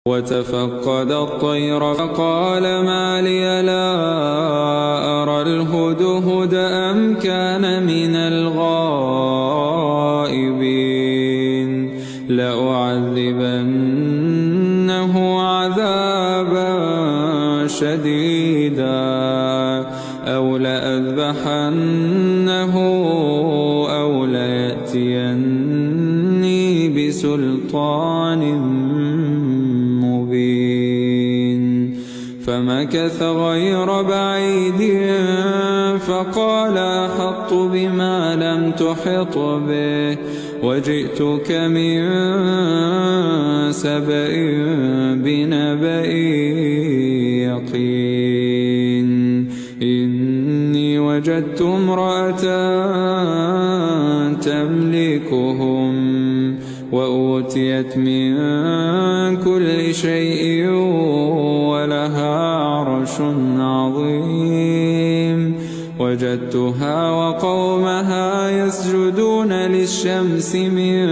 وتفقد الطير فقال ما لي لا أرى الهدهد أم كان من الغائبين لأعذبنه عذابا شديدا أو لأذبحنه أو ليأتيني بسلطان فمكث غير بعيد فقال أحطت بما لم تحط به وجئتك من سبأ بنبأ يقين إني وجدت امرأة تملكهم وأوتيت من كل شيء ولها عرش عظيم وجدتها وقومها يسجدون للشمس من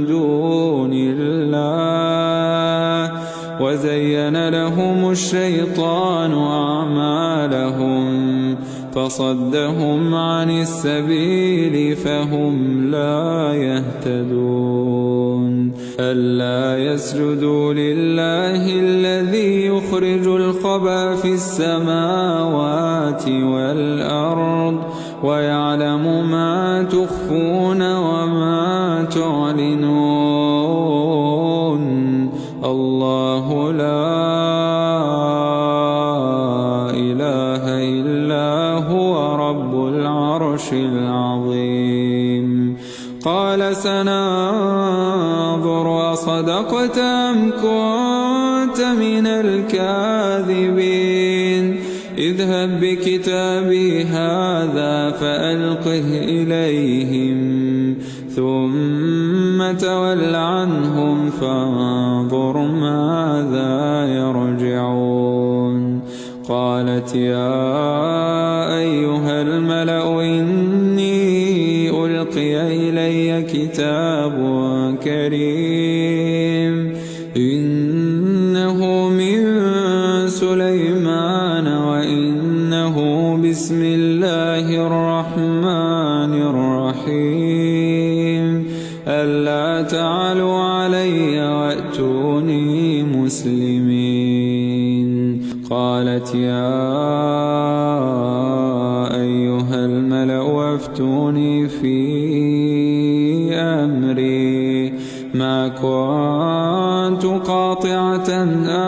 دون الله وزين لهم الشيطان أعمالهم فصدهم عن السبيل فهم لا يهتدون ألا يسجدوا لله الذي يخرج الخبأ في السماوات والأرض ويعلم ما تخفون وما تعلنون الله لا إله إلا هو رب العرش العظيم قال سننظر أصدقت أم كنت من الكاذبين اذهب بكتابي هذا فألقه إليهم ثم تول عنهم فانظر ماذا يرجعون قالت يا أيها الملأ إني ألقي إلي كتاب كريم إنه من سليمان وإنه بسم الله الرحمن الرحيم ألا تعلوا علي وأتوني مسلمين قالت يا أيها الملأ أفتوني في أمري ما كنت قاطعة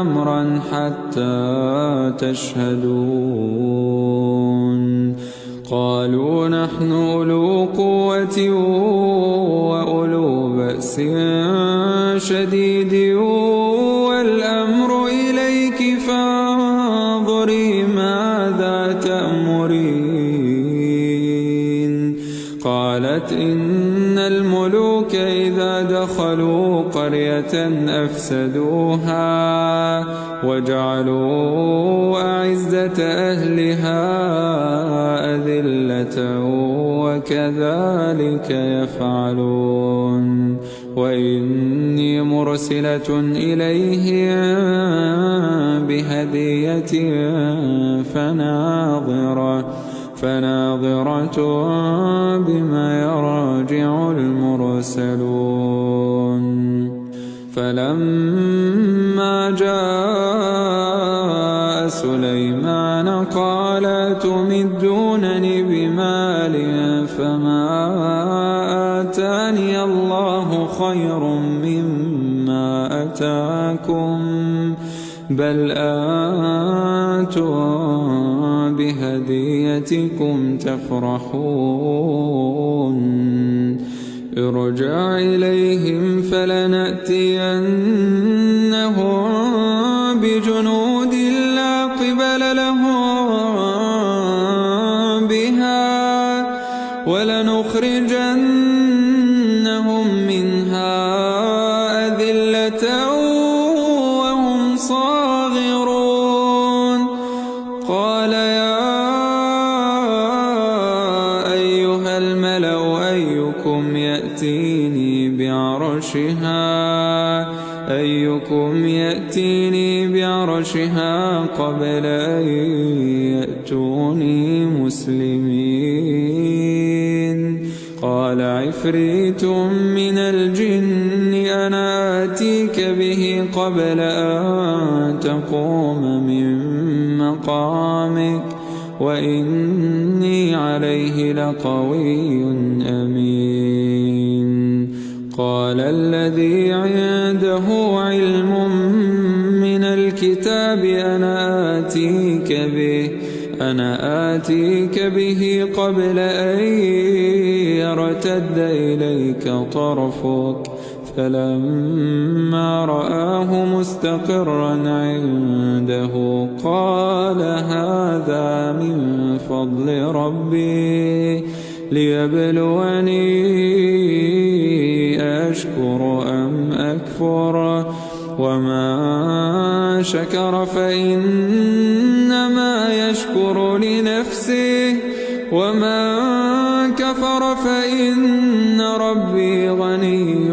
أمرا حتى تشهدون قالوا نحن أولو قوة وأولو بأس شديد والأمر إليك فانظري ماذا تأمرين قالت إن الملوك إذا دخلوا قرية أفسدوها وجعلوا أعزة أهلها أذلة وكذلك يفعلون وإني مرسلة إليهم بهدية فناظرة بما يرجع المرسلون فلما جاء سليمان قال تمدونني بمال فما آتاني الله خير مما أتاكم بل أنتم بهديتكم تفرحون ارجع إليهم فلنأتينهم بجنود لا قبل لهم بها ولنخرجنهم منها أذلة وهم صاغرون قال يا أيها الملأ أيكم يأتيني بعرشها أيكم يأتيني بعرشها قبل أن يأتوني مسلمين. قال عفريت من الجن أنا آتيك به قبل أن تقوم من مقامك وإني عليه لقوي أمين. قال الذي عنده علم من الكتاب أنا آتيك به قبل أن يرتد إليك طرفك فلما رآه مستقرا عنده قال هذا من فضل ربي ليبلوني أشكر أم أكفر ومن شكر فإنما يشكر لنفسه ومن كفر فإن ربي غني